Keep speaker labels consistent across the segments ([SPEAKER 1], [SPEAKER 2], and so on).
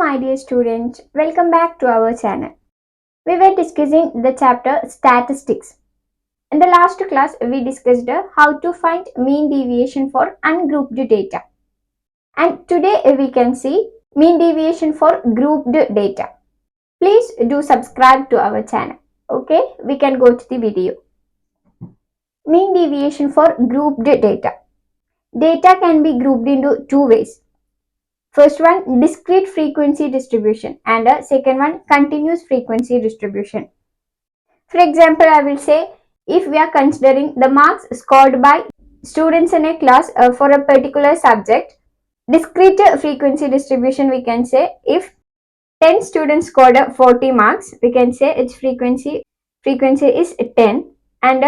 [SPEAKER 1] my dear students, welcome back to our channel. We were discussing the chapter statistics. In the last class, we discussed how to find mean deviation for ungrouped data. And today we can see mean deviation for grouped data. Please do subscribe to our channel. Okay, we can go to the video. Mean deviation for grouped data. Data can be grouped into two ways. First one, discrete frequency distribution, and the second one, continuous frequency distribution. For example, I will say if we are considering the marks scored by students in a class for a particular subject, discrete frequency distribution, we can say if 10 students scored 40 marks, we can say its frequency is 10, and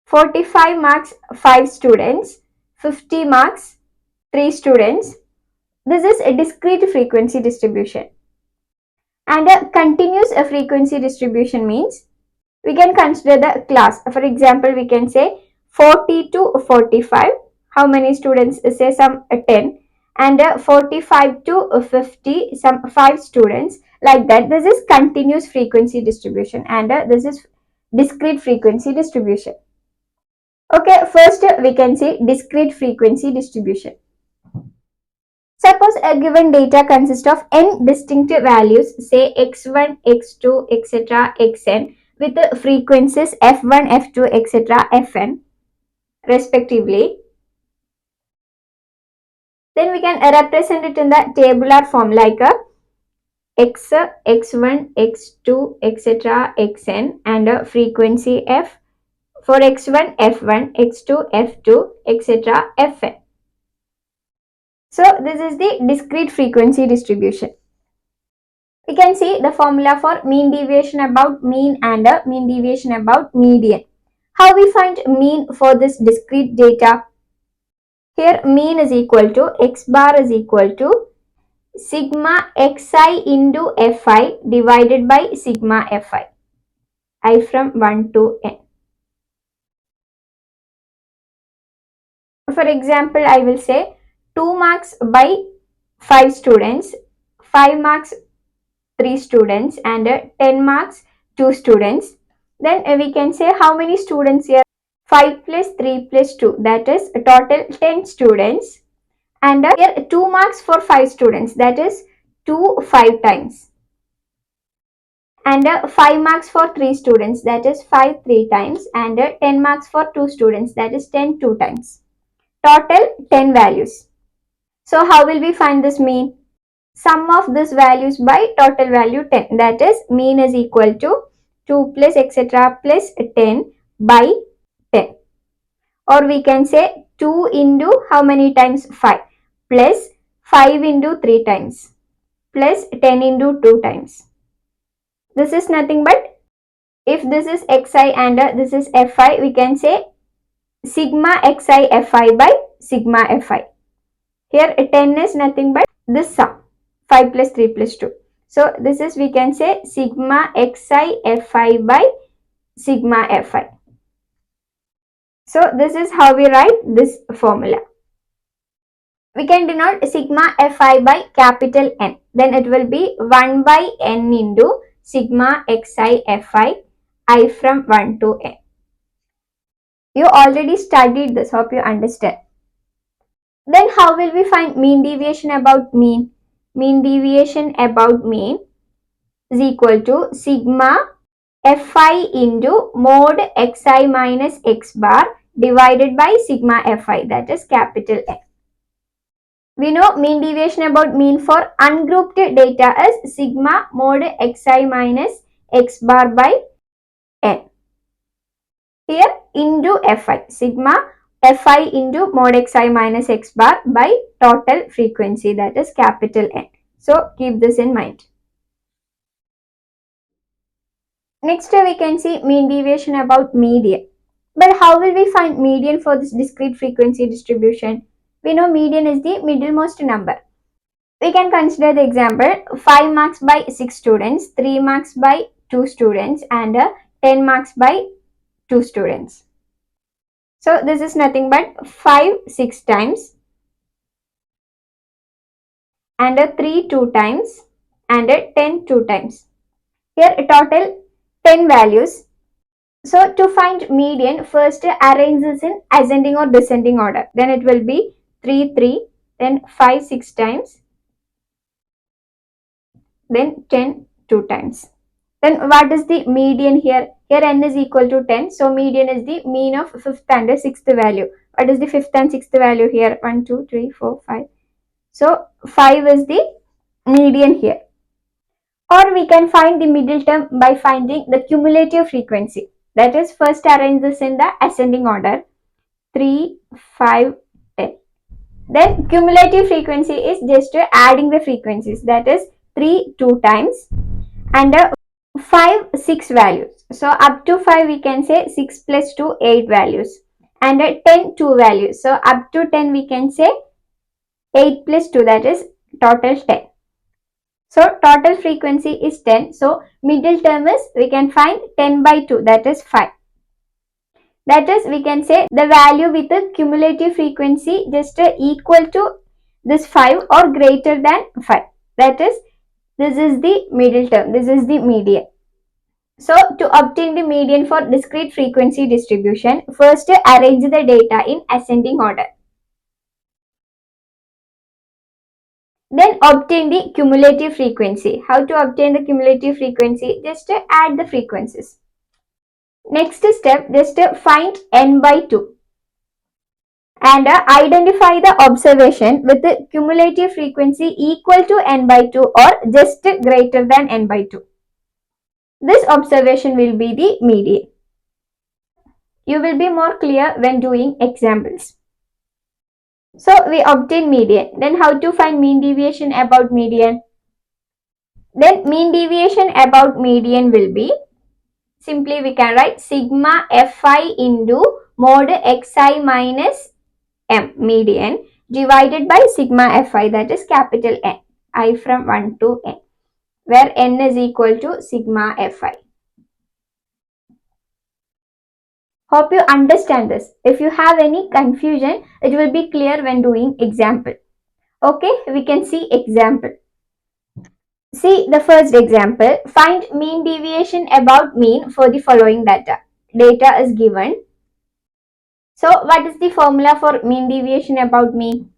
[SPEAKER 1] 45 marks 5 students, 50 marks 3 students. This is a discrete frequency distribution. And a continuous frequency distribution means we can consider the class. For example, we can say 40 to 45. How many students? Say some 10. And 45 to 50, some 5 students. Like that. This is continuous frequency distribution. And this is discrete frequency distribution. Okay, first we can see discrete frequency distribution. Suppose a given data consists of n distinct values, say x1, x2, etc., xn, with the frequencies f1, f2, etc., fn, respectively. Then we can represent it in the tabular form like a x, x1, x2, etc., xn, and a frequency f for x1, f1, x2, f2, etc., fn. So this is the discrete frequency distribution. We can see the formula for mean deviation about mean and mean deviation about median. How we find mean for this discrete data? Here mean is equal to x bar is equal to sigma xi into fi divided by sigma fi, I from 1 to n. For example, I will say 2 marks by 5 students, 5 marks 3 students, and 10 marks 2 students. Then we can say how many students here? 5 plus 3 plus 2, that is a total 10 students. And here 2 marks for 5 students, that is 2 5 times. And 5 marks for 3 students, that is 5 3 times. And 10 marks for 2 students, that is 10 2 times. Total 10 values. So how will we find this mean? Sum of these values by total value 10, that is mean is equal to 2 plus etc. plus 10 by 10. Or we can say 2 into how many times? 5 plus 5 into 3 times plus 10 into 2 times. This is nothing but, if this is xi and this is fi, we can say sigma xi fi by sigma fi. Here 10 is nothing but this sum, 5 plus 3 plus 2. So this is, we can say sigma xi fi by sigma fi. So this is how we write this formula. We can denote sigma fi by capital N. Then it will be 1 by n into sigma xi fi, I from 1 to n. You already studied this. Hope you understand. Then how will we find mean deviation about mean? Mean deviation about mean is equal to sigma fi into mod xi minus x bar divided by sigma fi, that is capital N. We know mean deviation about mean for ungrouped data is sigma mod xi minus x bar by n. Here into fi, sigma fi into mod xi minus x bar by total frequency, that is capital N. So keep this in mind. Next we can see mean deviation about median. But how will we find median for this discrete frequency distribution? We know median is the middlemost number. We can consider the example 5 marks by 6 students, 3 marks by 2 students, and 10 marks by 2 students. So this is nothing but 5 6 times and 3 2 times and 10 two times. Here total 10 values. So to find median, first arrange this in ascending or descending order. Then it will be 3, 3, then 5, 6 times, then 10 two times. Then what is the median here? Here n is equal to 10. So median is the mean of fifth and sixth value. What is the fifth and sixth value here? 1, 2, 3, 4, 5. So 5 is the median here. Or we can find the middle term by finding the cumulative frequency. That is, first arrange this in the ascending order. 3, 5, 10. Then cumulative frequency is just adding the frequencies. That is 3 two times and 5 6 values. So up to 5 we can say 6 plus 2 8 values and 10 2 values. So up to 10 we can say 8 plus 2, that is total 10. So total frequency is 10. So middle term is we can find 10 by 2, that is 5. That is, we can say the value with the cumulative frequency just equal to this 5 or greater than 5. That is, this is the middle term, this is the median. So to obtain the median for discrete frequency distribution, first arrange the data in ascending order. Then obtain the cumulative frequency. How to obtain the cumulative frequency? Just add the frequencies. Next step, just find n by 2 and identify the observation with the cumulative frequency equal to n by 2 or just greater than n by 2. This observation will be the median. You will be more clear when doing examples. So we obtain median. Then how to find mean deviation about median? Then mean deviation about median will be, simply we can write sigma fi into mod xi minus m, median, divided by sigma fi, that is capital N, I from 1 to n, where n is equal to sigma fi. Hope you understand this. If you have any confusion, it will be clear when doing example. Okay, we can see example. See the first example. Find mean deviation about mean for the following data. Data is given. So what is the formula for mean deviation about mean?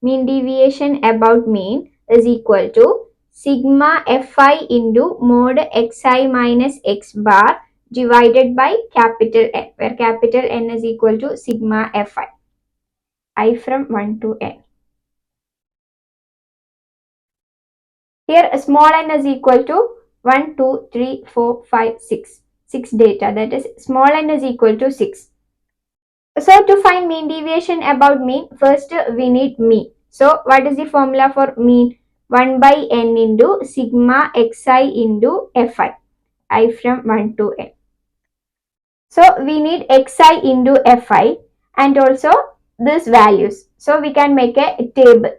[SPEAKER 1] Mean deviation about mean is equal to sigma fi into mod xi minus x bar divided by capital N, where capital N is equal to sigma fi, I from 1 to n. Here small n is equal to 1, 2, 3, 4, 5, 6. 6 data, that is small n is equal to 6. So to find mean deviation about mean, first we need mean. So what is the formula for mean? 1 by n into sigma xi into fi, I from 1 to n. So we need xi into fi and also these values. So we can make a table.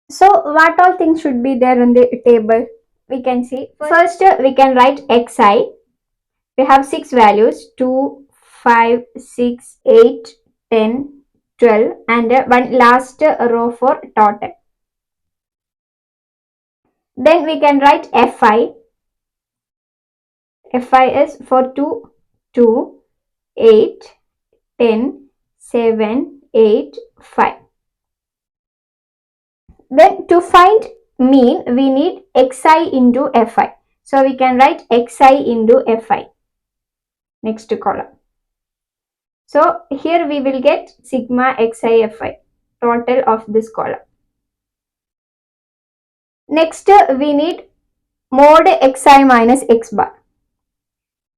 [SPEAKER 1] So what all things should be there in the table? We can see. First we can write xi. We have 6 values, 2, 5, 6, 8, 10, 12 and one last row for total. Then we can write fi. Fi is for 2, 2, 8, 10, 7, 8, 5. Then to find mean, we need xi into fi. So we can write xi into fi. Next column. So here we will get sigma xi fi, total of this column. Next we need mod xi minus x bar.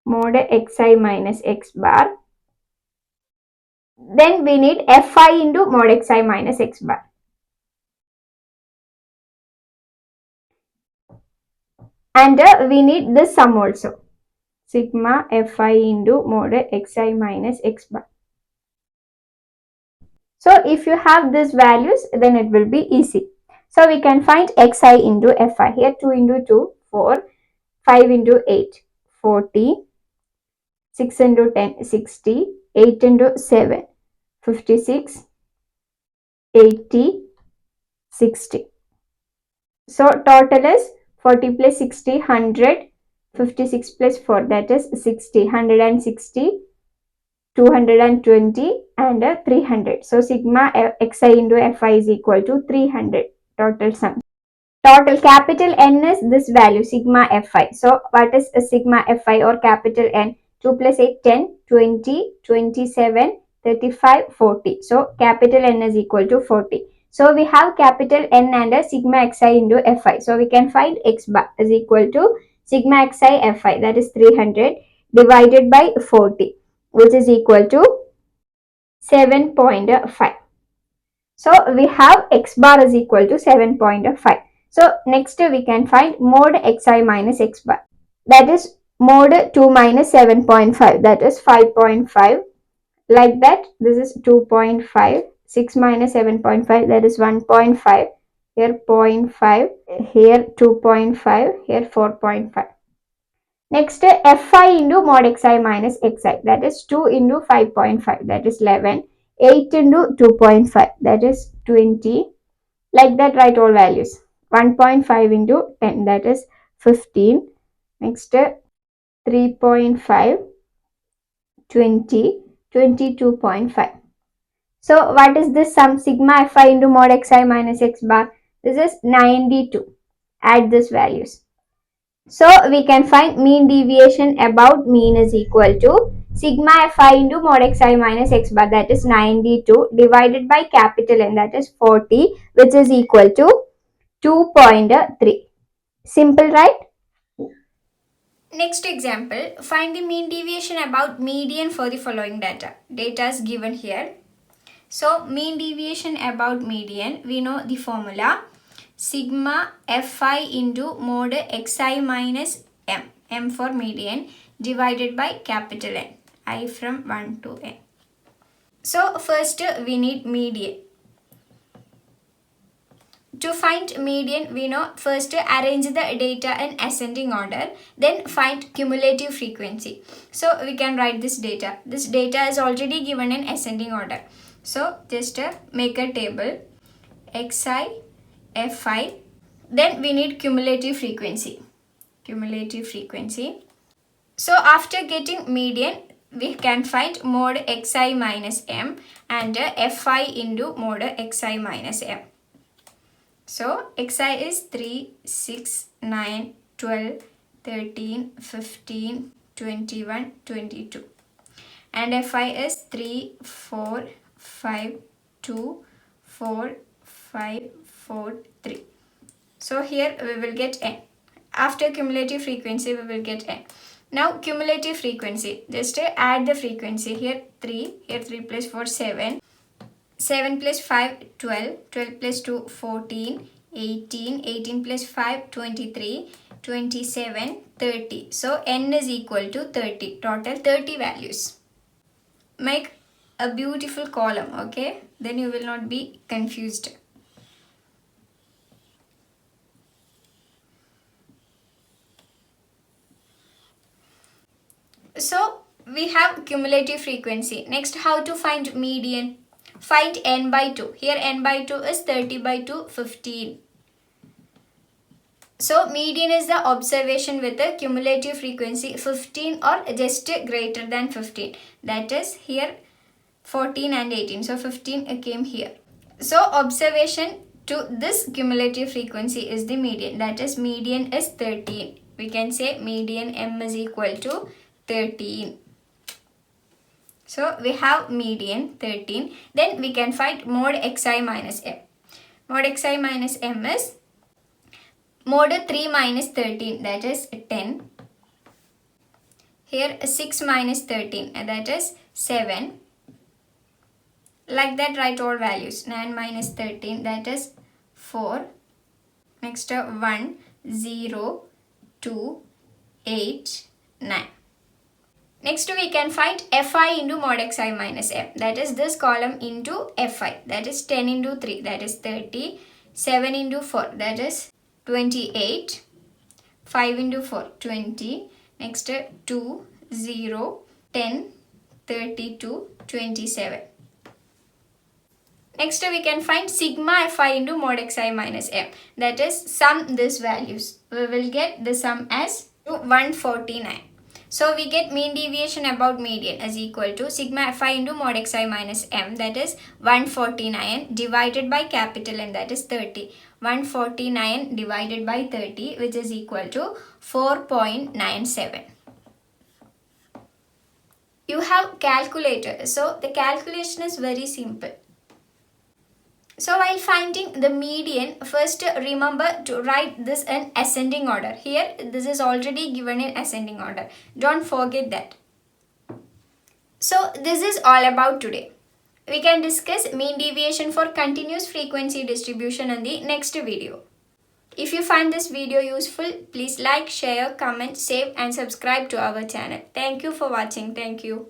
[SPEAKER 1] Mod xi minus x bar. Then we need fi into mod xi minus x bar. And we need this sum also. Sigma fi into mod xi minus x bar. So if you have these values, then it will be easy. So we can find xi into fi. Here 2 into 2, 4, 5 into 8, 40, 6 into 10, 60, 8 into 7, 56, 80, 60. So total is 40 plus 60, 100. 56 plus 4, that is 60. 160, 220 and 300. So sigma xi into fi is equal to 300 total sum. Total capital N is this value sigma fi. So what is a sigma fi or capital N? 2 plus 8, 10, 20, 27, 35, 40. So capital N is equal to 40. So we have capital N and a sigma xi into fi. So we can find x bar is equal to sigma xi fi, that is 300 divided by 40, which is equal to 7.5. So we have x bar is equal to 7.5. So next we can find mod xi minus x bar. That is mod 2 minus 7.5, that is 5.5. Like that, this is 2.5. 6 minus 7.5, that is 1.5. Here 0.5, here 2.5, here 4.5. Next, fi into mod xi minus xi, that is 2 into 5.5, that is 11. 8 into 2.5, that is 20. Like that, write all values. 1.5 into 10, that is 15. Next, 3.5, 20, 22.5. So what is this sum? Sigma fi into mod xi minus x bar. This is 92. Add these values. So we can find mean deviation about mean is equal to sigma fi into mod xi minus x bar, that is 92 divided by capital N, that is 40, which is equal to 2.3. Simple, right? Next example, find the mean deviation about median for the following data. Data is given here. So mean deviation about median, we know the formula. Sigma fi into mod xi minus m for median divided by capital N, I from 1 to n. So first we need median. To find median, we know first arrange the data in ascending order, then find cumulative frequency. So we can write this data. This data is already given in ascending order. So just make a table xi, fi. Then we need cumulative frequency. Cumulative frequency. So after getting median, we can find mod xi minus m and fi into mod xi minus m. So xi is 3, 6, 9, 12, 13, 15, 21, 22. And fi is 3, 4, 5, 2, 4, 5, 4, 3. So here we will get n. After cumulative frequency, we will get n. Now cumulative frequency, just add the frequency. Here 3, here 3 plus 4, 7. 7 plus 5, 12. 12 plus 2, 14. 18. 18 plus 5, 23. 27, 30. So n is equal to 30. Total 30 values. Make a beautiful column, okay? Then you will not be confused. So we have cumulative frequency. Next, how to find median? Find n by 2. Here n by 2 is 30 by 2, 15. So median is the observation with a cumulative frequency 15 or just greater than 15. That is here 14 and 18. So 15 came here. So observation to this cumulative frequency is the median. That is median is 13. We can say median m is equal to 13. So we have median 13. Then we can find mod xi minus m. Mod xi minus m is mod 3 minus 13, that is 10. Here 6 minus 13, that is 7. Like that, write all values. 9 minus 13, that is 4. Next 1, 0, 2, 8, 9. Next we can find fi into mod xi minus m. That is this column into fi. That is 10 into 3. That is 30. 7 into 4. That is 28. 5 into 4. 20. Next 2, 0, 10, 32, 27. Next we can find sigma fi into mod xi minus m. That is sum these values. We will get the sum as 149. So we get mean deviation about median is equal to sigma fi into mod xi minus m, that is 149 divided by capital N, that is 30. 149 divided by 30, which is equal to 4.97. You have calculator, so the calculation is very simple. So while finding the median, first remember to write this in ascending order. Here this is already given in ascending order. Don't forget that. So this is all about today. We can discuss mean deviation for continuous frequency distribution in the next video. If you find this video useful, please like, share, comment, save and subscribe to our channel. Thank you for watching. Thank you.